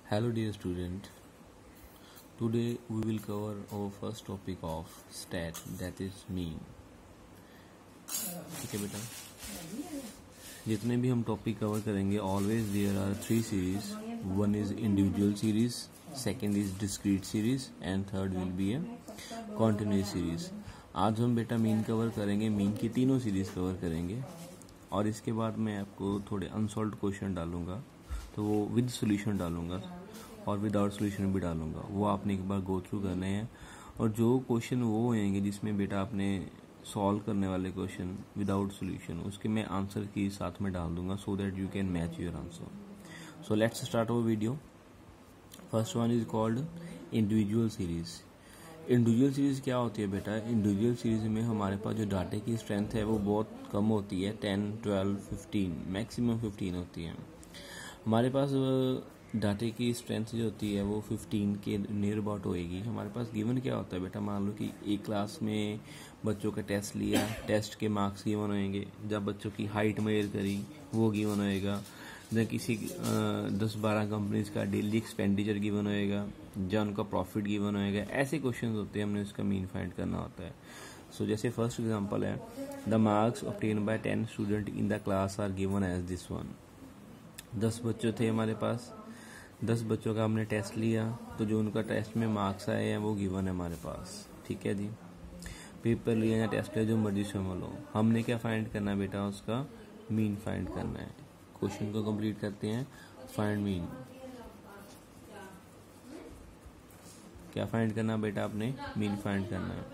Hello dear student, today we will cover our first topic of stat, that is mean. ठीक है बेटा, जितने भी हम टॉपिक कवर करेंगे always there are three series. One is individual series, second is discrete series and third will be a continuous series. आज हम बेटा मीन कवर करेंगे, मीन की तीनों सीरीज कवर करेंगे और इसके बाद मैं आपको थोड़े अनसॉल्व्ड क्वेश्चन डालूंगा, तो वो विद सॉल्यूशन डालूंगा और विदाउट सॉल्यूशन भी डालूंगा. वो आपने एक बार गो थ्रू करने हैं और जो क्वेश्चन वो होंगे जिसमें बेटा आपने सॉल्व करने वाले क्वेश्चन विदाउट सॉल्यूशन, उसके मैं आंसर की साथ में डाल दूंगा so that you can match your answer. So let's start our video. First one is called individual series. Individual series क्या होती है बेटा? इंडिविजुअल सीरीज में हमारे पास जो डाटे की स्ट्रेंथ है वो बहुत कम होती है, 10, 12, 15, मैक्सिमम 15 होती है. हमारे पास डाटे की स्ट्रेंथ जो होती है वो 15 के नियर अबाउट होएगी. हमारे पास गिवन क्या होता है बेटा? मान लो कि एक क्लास में बच्चों का टेस्ट लिया, टेस्ट के मार्क्स गिवन होंगे. जब बच्चों की हाइट मेजर करी वो गिवन होएगा. जब किसी 10-12 कंपनीज का डेली एक्सपेंडिचर गिवन होएगा, जब उनका प्रॉफिट गिवन होएगा. ऐसे क्वेश्चन होते हैं, हमने उसका मीन फाइंड करना होता है. सो जैसे फर्स्ट एग्जांपल है, the marks obtain by 10 student in the class are given as this one. 10 बच्चों थे हमारे पास, 10 बच्चों का हमने टेस्ट लिया, तो जो उनका टेस्ट में मार्क्स आए हैं वो गिवन है हमारे पास. ठीक है जी, पेपर लिया या टेस्ट लिया, जो मर्जी समझ लो. हमने क्या फाइंड करना है बेटा? उसका मीन फाइंड करना है. क्वेश्चन को कंप्लीट करते हैं. Find mean. क्या फाइंड करना बेटा? आपने मीन फाइंड करना है.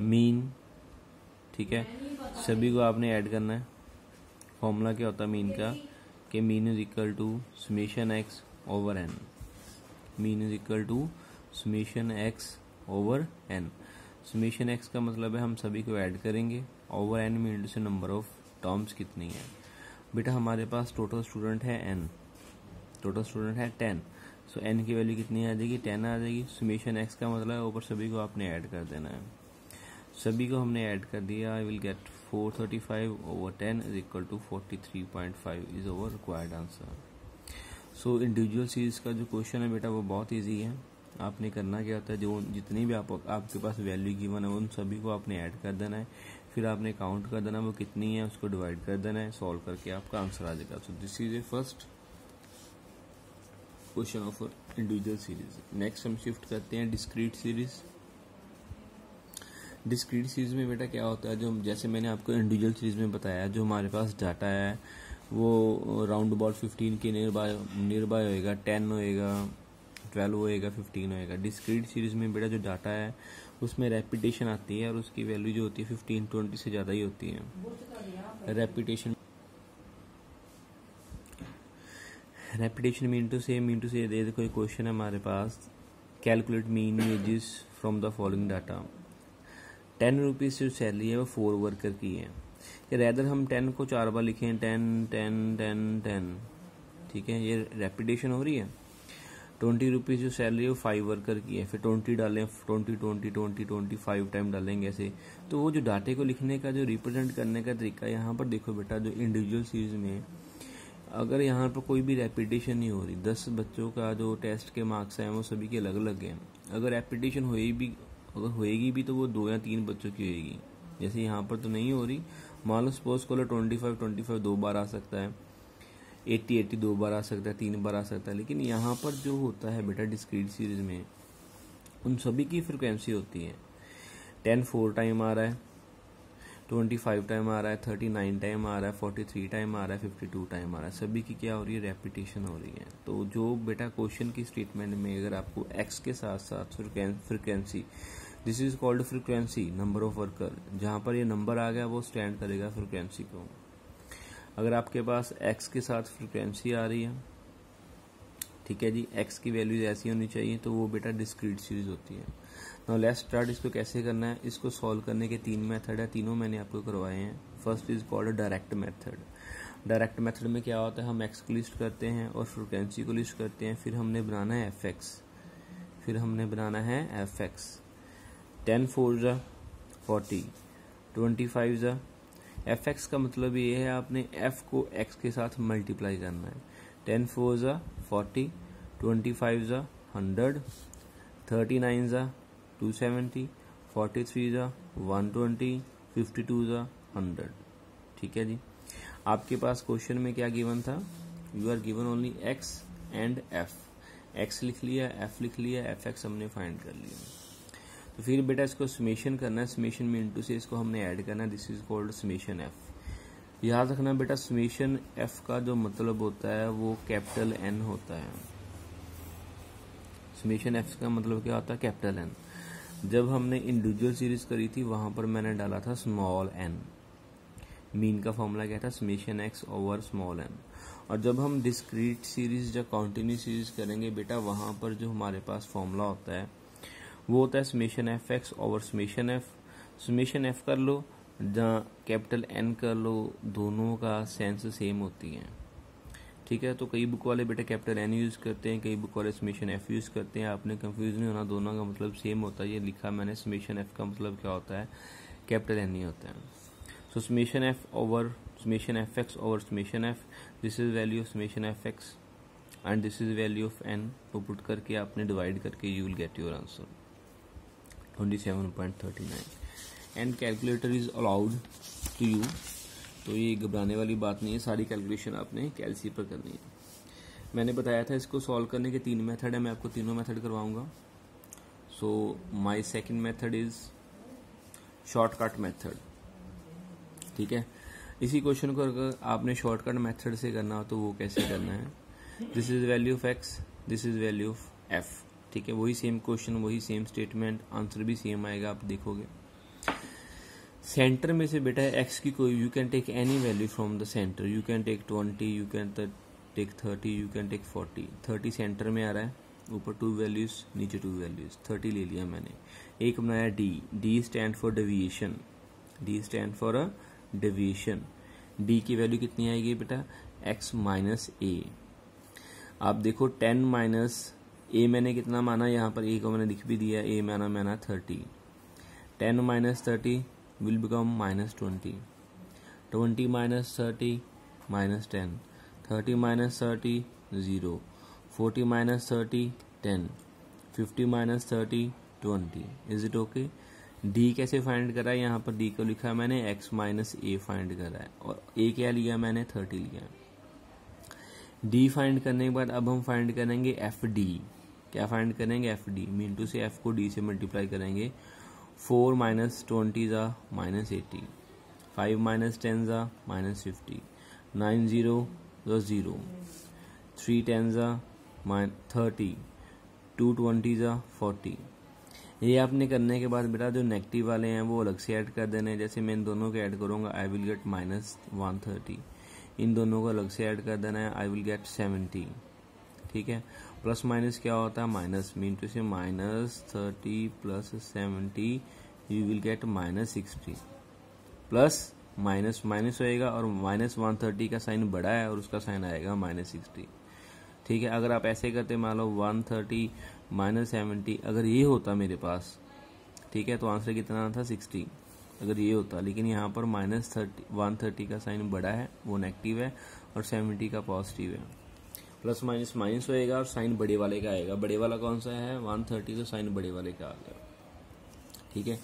मीन, ठीक है, सभी को आपने ऐड करना है. फॉर्मूला क्या होता है मीन का? कि mean is equal to summation x over n. Mean is equal to summation x over n. Summation x का मतलब है हम सभी को ऐड करेंगे, ओवर एन मीन से नंबर ऑफ टर्म्स कितनी है. बेटा हमारे पास टोटल स्टूडेंट है एन, टोटल स्टूडेंट है 10. सो एन की वैल्यू कितनी आ जाएगी? 10 आ जाएगी. समेशन एक्स का मतलब है ऊपर सभी को आपने ऐड कर देना है. सभी को हमने ऐड कर दिया. I will get 435 over 10 is equal to 43.5 is our required answer. So individual series का जो क्वेश्चन है बेटा वो बहुत इजी है. आपने करना क्या होता है, जो जितनी भी आपके पास वैल्यू गिवन है उन सभी को आपने ऐड कर देना है. फिर आपने काउंट कर देना वो कितनी है, उसको डिवाइड कर देना है. सॉल्व करके आपका आंसर आ जाएगा. So this is a first question of individual series. Next हम शिफ्ट करते हैं डिस्क्रीट सीरीज. डिस्क्रीट सीरीज में बेटा क्या होता है, जो जैसे मैंने आपको इंडिविजुअल सीरीज में बताया, जो हमारे पास डाटा है वो राउंड अबाउट 15 के नियर बाय होएगा, 10 होएगा, 12 होएगा, 15 होएगा. डिस्क्रीट सीरीज में बेटा जो डाटा है उसमें रेपिटेशन आती है और उसकी वैल्यू जो होती है 15, 20 से ज़्यादा ही होती है. रेपिटेशन मीन टू से दे कोई क्वेश्चन है हमारे पास, calculate mean wages from the following data. 10 rupees जो सैलरी है वो 4 वर्कर की है. रैदर हम 10 को 4 बार लिखें, 10, 10, 10, 10. ठीक है, ये रेपिटेशन हो रही है. 20 रुपीज़ जो सैलरी है वो 5 वर्कर की है. फिर 20 डालें, 20, 20, 20, 25 टाइम डालेंगे ऐसे. तो वो जो डाटे को लिखने का जो रिप्रेजेंट करने का तरीका, यहाँ पर देखो बेटा, जो इंडिविजुअल सीरीज में अगर यहाँ पर कोई भी रेपिटेशन नहीं हो रही, 10 बच्चों का जो टेस्ट के मार्क्स हैं वो सभी के अलग अलग हैं. अगर रेपिटेशन होएगी भी तो वो 2 या 3 बच्चों की होएगी. जैसे यहाँ पर तो नहीं हो रही. मान लो सपोज करो 25 2 बार आ सकता है, 80 2 बार आ सकता है, 3 बार आ सकता है. लेकिन यहाँ पर जो होता है बेटा डिस्क्रीट सीरीज में, उन सभी की फ्रिक्वेंसी होती है. 10 4 टाइम आ रहा है, 25 टाइम आ रहा है, 39 टाइम आ रहा है, 43 टाइम आ रहा है, 52 टाइम आ रहा है. सभी की क्या हो रही है? रेपिटेशन हो रही है. तो जो बेटा क्वेश्चन की स्टेटमेंट में अगर आपको एक्स के साथ साथ frequency, this is called frequency, number of worker, जहाँ पर ये नंबर आ गया वो स्टैंड करेगा फ्रिक्वेंसी को. अगर आपके पास एक्स के साथ फ्रिक्वेंसी आ रही है, ठीक है जी, एक्स की वैल्यूज ऐसी होनी चाहिए, तो वो बेटा डिस्क्रीट सीरीज होती है. Now let's start. इसको कैसे करना है? इसको सॉल्व करने के 3 मेथड है, तीनों मैंने आपको करवाए हैं. First is called direct method. Direct method में क्या होता है, हम एक्स को लिस्ट करते हैं और फ्रिक्वेंसी को लिस्ट करते हैं. फिर हमने बनाना है एफ एक्स. 10 4 जा 40, 25 जा. एफ एक्स का मतलब ये है आपने एफ को एक्स के साथ मल्टीप्लाई करना है. 10 4 जा 40, 25 ज़ा 100, 39 ज़ा 270, 43 ज़ा 120, 52 ज़ा 100। ठीक है जी। आपके पास क्वेश्चन में क्या गिवन था, you are given only x and f, x लिख लिया, एफ लिख लिया, एफ एक्स हमने फाइंड कर लिया। तो फिर बेटा इसको समेशन करना है, समेशन में इनटू से इसको हमने ऐड करना है, this is called summation F. याद रखना बेटा समेशन एफ का जो मतलब होता है वो कैपिटल एन होता है। समेशन एफ का मतलब क्या होता है, कैपिटल एन। जब हमने इंडिविजुअल सीरीज करी थी वहां पर मैंने डाला था स्मॉल एन, मीन का फॉर्मूला क्या था, summation x over small n. और जब हम डिस्क्रीट सीरीज या कॉन्टिन्यूस सीरीज करेंगे बेटा, वहां पर जो हमारे पास फॉर्मूला होता है वो होता है summation f x over summation F. Summation F कर लो या कैपिटल एन कर लो, दोनों का सेंस सेम होती है। ठीक है, तो कई बुक वाले बेटा कैपिटल एन यूज करते हैं, कई बुक वाले समेशन एफ यूज करते हैं। आपने कंफ्यूज नहीं होना, दोनों का मतलब सेम होता है। ये लिखा मैंने समेशन एफ का मतलब क्या होता है, कैपिटल एन ही होता है। So summation f over summation f x over summation f, this is value of summation f x and this is value of n. तो पुट करके आपने डिवाइड करके you will get your answer 27.39 and calculator is allowed to you. तो ये घबराने वाली बात नहीं है, सारी कैलकुलेशन आपने कैलसी पर करनी है। मैंने बताया था इसको सॉल्व करने के 3 मेथड है, मैं आपको तीनों मेथड करवाऊंगा। So my second method is shortcut method. ठीक है, इसी क्वेश्चन को अगर आपने शॉर्टकट मेथड से करना हो तो वो कैसे करना है, this is value of x, this is value of F. ठीक है, वही सेम क्वेश्चन, वही सेम स्टेटमेंट, आंसर भी सेम आएगा, आप देखोगे। सेंटर में से बेटा एक्स की कोई, you can take any value from the center, you can take 20, you can take 30, you can take 40। 30 center में आ रहा है, ऊपर 2 वैल्यूज नीचे 2 वैल्यूज, 30 ले लिया मैंने। एक बनाया D, D stand for deviation, D stand for a deviation. D की वैल्यू कितनी आएगी बेटा, एक्स माइनस ए। आप देखो 10 माइनस ए मैंने कितना माना, यहाँ पर ए को मैंने लिख भी दिया, ए मैंने 30। 10 minus 30 will become minus 20, 20 minus 30 minus 10, 30 minus 30 0, 40 minus 30 10, 50 minus 30 20। Is it okay? D कैसे फाइंड करा है, यहाँ पर डी को लिखा मैंने एक्स माइनस ए फाइंड करा है, और ए क्या लिया मैंने, 30 लिया। डी फाइंड करने के बाद अब हम फाइंड करेंगे एफ डी। क्या फाइंड करेंगे, एफ डी। मीन टू से एफ को डी से मल्टीप्लाई करेंगे। 4 माइनस 20 ज़ा माइनस 80, 5 माइनस 10 ज़ा माइनस 50, 9 0 ज़ा 0, 3 10 ज़ा 30, 2 20 ज़ा 40। ये आपने करने के बाद बेटा जो नेगेटिव वाले हैं वो अलग से ऐड कर देने हैं। जैसे मैं इन दोनों को ऐड करूँगा, आई विल गेट माइनस 130। इन दोनों को अलग से ऐड कर देना है, आई विल गेट 70। ठीक है, प्लस माइनस क्या होता है, माइनस। मीन टू से minus 30 plus 70 you will get minus 60। Plus minus minus होएगा और माइनस 130 का साइन बड़ा है और उसका साइन आएगा माइनस 60। ठीक है, अगर आप ऐसे करते मान लो 130 माइनस 70, अगर ये होता मेरे पास, ठीक है, तो आंसर कितना था 60 अगर ये होता। लेकिन यहाँ पर माइनस 130 का साइन बड़ा है, वो नेगेटिव है, और 70 का पॉजिटिव है। प्लस माइनस माइनस होएगा और साइन बड़े वाले का आएगा। बड़े वाला कौन सा है, 130, तो साइन बड़े वाले का आ गया। ठीक है,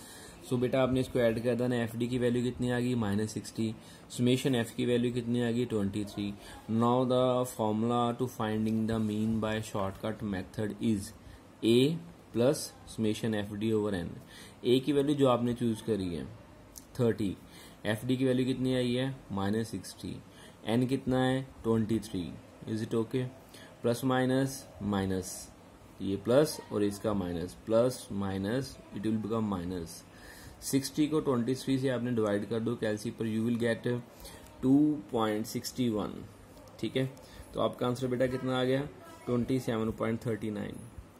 सो बेटा आपने इसको ऐड कर देना। एफ डी की वैल्यू कितनी आ गई, माइनस 60। समेशन एफ की वैल्यू कितनी आ गई, 23। Now the formula to finding the mean by shortcut method is A plus summation F D over N. A की वैल्यू जो आपने चूज करी है 30, एफ डी की वैल्यू कितनी आई है, माइनस 60, एन कितना है 23। Is it okay? Plus minus minus, ये प्लस और इसका minus, plus minus it will become minus. 60 को 23 से आपने डिवाइड कर दो कैलसी पर, यू विल गेट 2.61। ठीक है, तो आपका आंसर बेटा कितना आ गया, 27.39।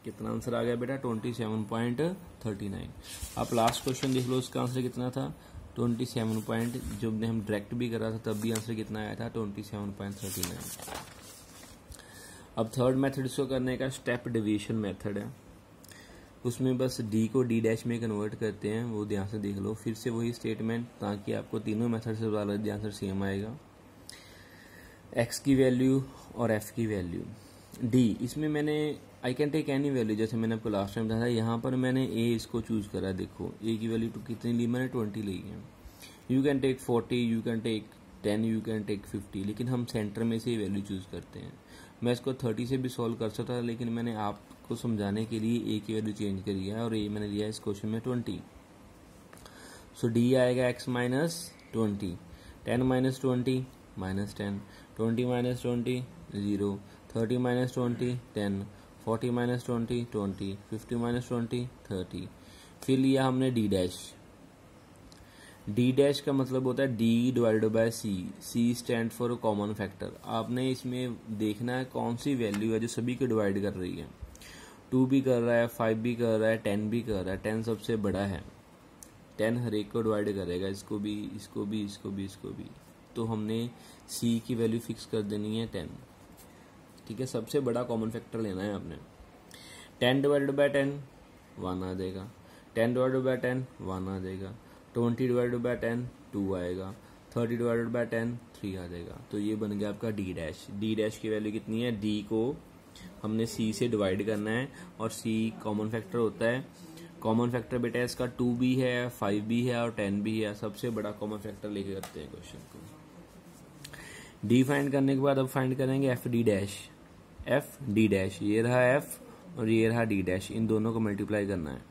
कितना आंसर आ गया बेटा, 27.39। आप लास्ट क्वेश्चन देख लो, उसका आंसर कितना था, 27 जब हम डायरेक्ट भी करा था तब भी आंसर कितना आया था, 27.39। अब थर्ड मेथड इसको करने का स्टेप डेविएशन मेथड है। उसमें बस डी को डी डैश में कन्वर्ट करते हैं, वो ध्यान से देख लो। फिर से वही स्टेटमेंट, ताकि आपको तीनों मेथड से आंसर सेम आएगा। एक्स की वैल्यू और एफ की वैल्यू, डी, इसमें मैंने I can take any value, जैसे मैंने आपको लास्ट टाइम बताया था, यहाँ पर मैंने ए इसको चूज करा। देखो ए की वैल्यू तो कितनी ली मैंने, 20 ली है। You can take 40, you can take 10, you can take 50, लेकिन हम सेंटर में से ही वैल्यू चूज करते हैं। मैं इसको 30 से भी सॉल्व कर सकता था, लेकिन मैंने आपको समझाने के लिए ए की वैल्यू चेंज करी है और ए मैंने लिया इस क्वेश्चन में 20। सो डी आएगा x minus 20, 10 minus 20 minus 10, 20 minus 20 0, 30 minus 20 10, 40 minus 20 20, 50 minus 20 30। फिर लिया हमने डी डैश। डी डैश का मतलब होता है D divided by C. C stand for common factor. आपने इसमें देखना है कौन सी वैल्यू है जो सभी को डिवाइड कर रही है। 2 भी कर रहा है, 5 भी कर रहा है, 10 भी कर रहा है। 10 सबसे बड़ा है, 10 हर एक को डिवाइड करेगा, इसको भी, इसको भी, इसको भी, इसको भी। तो हमने सी की वैल्यू फिक्स कर देनी है 10। ठीक है, सबसे बड़ा कॉमन फैक्टर लेना है आपने। 10 डिवाइडेड बाय 10 1 आ जाएगा, 10 डिवाइडेड बाय 10 1 आ जाएगा, 20 डिवाइडेड बाय 10 2 आएगा, 30 डिवाइडेड बाय 10 3 आ जाएगा। तो ये बन गया आपका डी डैश। डी डैश की वैल्यू कितनी है, डी को हमने सी से डिवाइड करना है और सी कॉमन फैक्टर होता है। कॉमन फैक्टर बेटा इसका 2 भी है, 5 भी है और 10 भी है। सबसे बड़ा कॉमन फैक्टर लेके करते हैं क्वेश्चन को। डी फाइंड करने के बाद अब फाइंड करेंगे F D dash. F D dash, ये रहा एफ और ये रहा डी डैश, इन दोनों को मल्टीप्लाई करना है।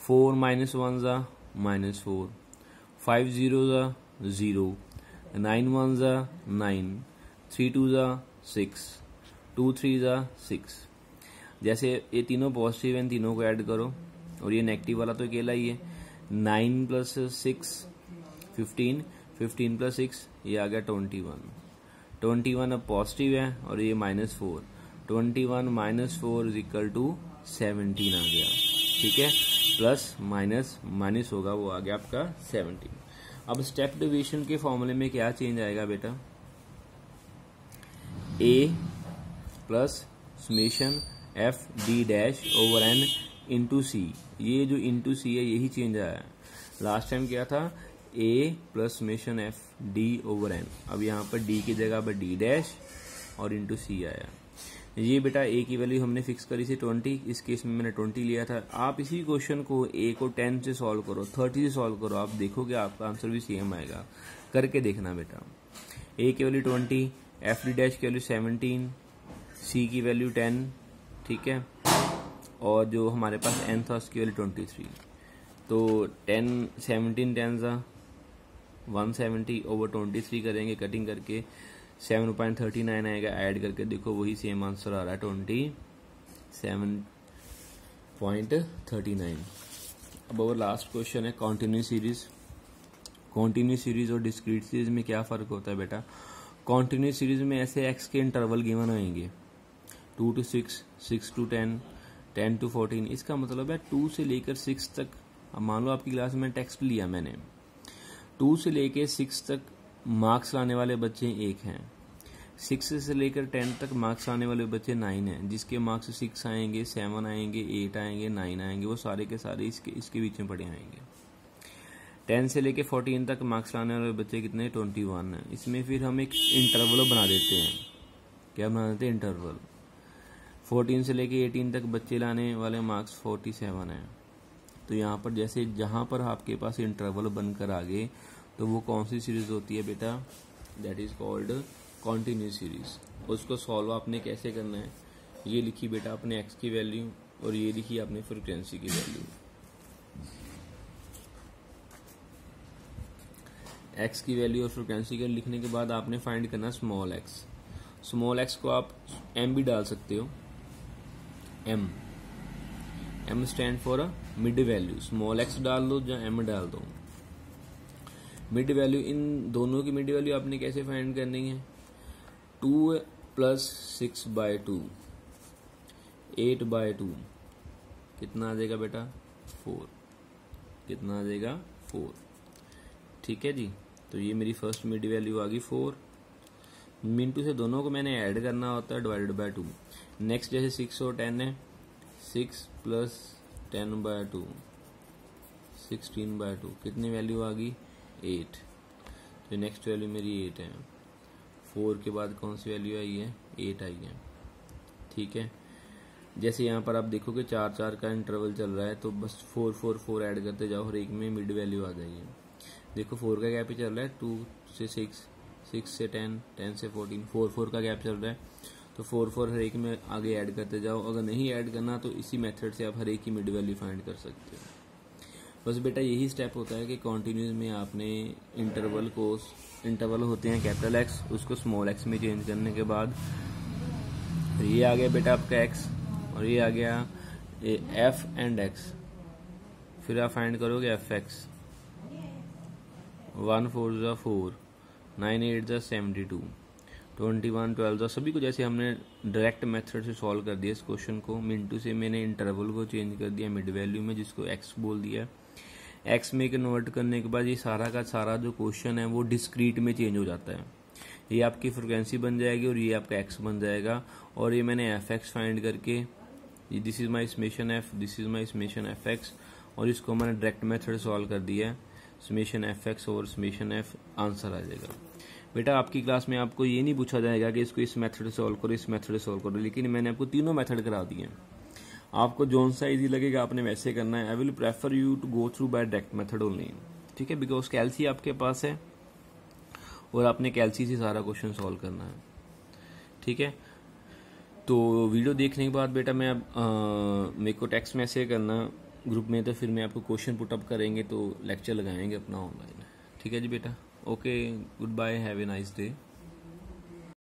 4 माइनस 1 ज़ा -4, 5 0 ज़ा 0, 9 1 ज़ा 9, 3 2 ज़ा 6, 2 3 ज़ा 6। जैसे ये तीनों पॉजिटिव हैं, इन तीनों को ऐड करो और ये नेगेटिव वाला तो अकेला ही है। 9 प्लस 6 15, 15 प्लस 6 ये आ गया 21। 21 अब पॉजिटिव है और ये -4, 21 माइनस 4 इज इक्वल टू 17 आ गया। ठीक है, प्लस माइनस माइनस होगा, वो आ गया आपका 17। अब स्टेप डिवीजन के फॉर्मूले में क्या चेंज आएगा बेटा, A plus summation F D dash over N into C. ये जो इंटू सी है यही चेंज आया है। लास्ट टाइम क्या था, A plus summation F D over N. अब यहाँ पर डी की जगह पर डी डैश और इंटू सी आया। ये बेटा ए की वैल्यू हमने फिक्स करी थी 20, इस केस में मैंने 20 लिया था। आप इसी क्वेश्चन को ए को 10 से सॉल्व करो, 30 से सॉल्व करो, आप देखोगे आपका आंसर भी सेम आएगा। करके देखना बेटा। ए की वैल्यू 20, एफ डी डैश की वैल्यू 17, सी की वैल्यू 10, ठीक है, और जो हमारे पास एन था उसकी वैल्यू 23। तो 10 17 10 ज़ा 170 ओवर 23 करेंगे, कटिंग करके 7.39 आएगा। ऐड करके देखो वही सेम आंसर आ रहा है 27.39। अब और लास्ट क्वेश्चन है कॉन्टिन्यूस सीरीज। कॉन्टिन्यूस सीरीज और डिस्क्रीट सीरीज में क्या फ़र्क होता है बेटा, कॉन्टिन्यूस सीरीज में ऐसे एक्स के इंटरवल गिवन होंगे 2 to 6, 6 to 10, 10 to 14। इसका मतलब है 2 से लेकर 6 तक। अब मान लो आपकी क्लास में टेक्स्ट लिया मैंने, 2 से लेकर 6 तक मार्क्स लाने वाले बच्चे 1 हैं, 6 से लेकर 10 तक मार्क्स लाने वाले बच्चे 9 हैं। जिसके मार्क्स 6 आएंगे, 7 आएंगे, 8 आएंगे, 9 आएंगे, वो सारे के सारे इसके बीच में पड़े आएंगे। 10 से लेकर 14 तक मार्क्स लाने वाले बच्चे कितने, 21 हैं। इसमें फिर हम एक इंटरवल बना देते हैं। क्या बना देते हैं, इंटरवल। 14 से लेके 18 तक बच्चे लाने वाले मार्क्स 47 हैं। तो यहाँ पर जैसे जहाँ पर आपके पास इंटरवल बनकर आ गए तो वो कौन सी सीरीज होती है बेटा, that is called continuous series. उसको सॉल्व आपने कैसे करना है, ये लिखी बेटा अपने एक्स की वैल्यू और ये लिखी आपने फ्रीक्वेंसी की वैल्यू। एक्स की वैल्यू और फ्रीक्वेंसी का लिखने के बाद आपने फाइंड करना स्मॉल एक्स। स्मॉल एक्स को आप एम भी डाल सकते हो, M stand for a mid value. Small x डाल दो या एम डाल दो। मिड वैल्यू, इन दोनों की मिड वैल्यू आपने कैसे फाइंड करनी है, 2 + 6/2, 8/2 कितना आ जाएगा बेटा, 4। कितना आ जाएगा, 4। ठीक है जी। तो ये मेरी फर्स्ट मिड वैल्यू आ गई 4। मिनटू से दोनों को मैंने ऐड करना होता है, डिवाइडेड बाय 2। नेक्स्ट जैसे 6 और 10 है, 6 + 10/2 16/2 कितनी वैल्यू आ गई, 8। तो नेक्स्ट वैल्यू मेरी 8 है। 4 के बाद कौन सी वैल्यू आई है, 8 आई है। ठीक है। जैसे यहाँ पर आप देखोगे 4-4 का इंटरवल चल रहा है, तो बस 4-4-4 ऐड करते जाओ, हर एक में मिड वैल्यू आ जाएगी। देखो 4 का गैप ही चल रहा है, 2 से 6, 6 से 10, 10 से 14, 4-4 का गैप चल रहा है, तो 4-4 हर एक में आगे ऐड करते जाओ। अगर नहीं ऐड करना तो इसी मेथड से आप हर एक की मिड वैल्यू फाइंड कर सकते हो। बस बेटा यही स्टेप होता है कि कॉन्टिन्यूस में आपने इंटरवल होते हैं कैपिटल एक्स, उसको स्मॉल एक्स में चेंज करने के बाद ये आ गया बेटा आपका एक्स, और ये आ गया एफ एंड एक्स। फिर आप फाइंड करोगे एफ एक्स। 1 4 ज़ा 4, 9 8 ज़ा 72, 21 12 ज़ा, सभी को जैसे हमने डायरेक्ट मेथड से सॉल्व कर दिया इस क्वेश्चन को। मिनटू से मैंने इंटरवल को चेंज कर दिया मिड वैल्यू में, जिसको एक्स बोल दिया। एक्स में कन्वर्ट करने के बाद ये सारा का सारा जो क्वेश्चन है वो डिस्क्रीट में चेंज हो जाता है। ये आपकी फ्रिक्वेंसी बन जाएगी और ये आपका एक्स बन जाएगा। और ये मैंने एफ एक्स फाइंड करके, this is my summation f, this is my summation f x, और इसको मैंने डायरेक्ट मेथड सॉल्व कर दिया है, समेशन एफ एक्स और समेशन एफ, आंसर आ जाएगा। बेटा आपकी क्लास में आपको ये नहीं पूछा जाएगा कि इसको इस मेथड से सॉल्व करो, इस मेथड से सॉल्व करो, लेकिन मैंने आपको तीनों मेथड करा दिए हैं। आपको जोन सा इजी लगेगा आपने वैसे करना है। I will prefer you to go through by direct method only, ठीक है, बिकॉज कैल्सी आपके पास है और आपने कैल्सी से सारा क्वेश्चन सॉल्व करना है, ठीक है। तो वीडियो देखने के बाद बेटा मैं अब मेरे को टेक्स्ट मैसेज करना ग्रुप में, तो फिर मैं आपको क्वेश्चन पुटअप करेंगे तो लेक्चर लगाएंगे अपना ऑनलाइन, ठीक है जी बेटा। Okay, good bye, have a nice day.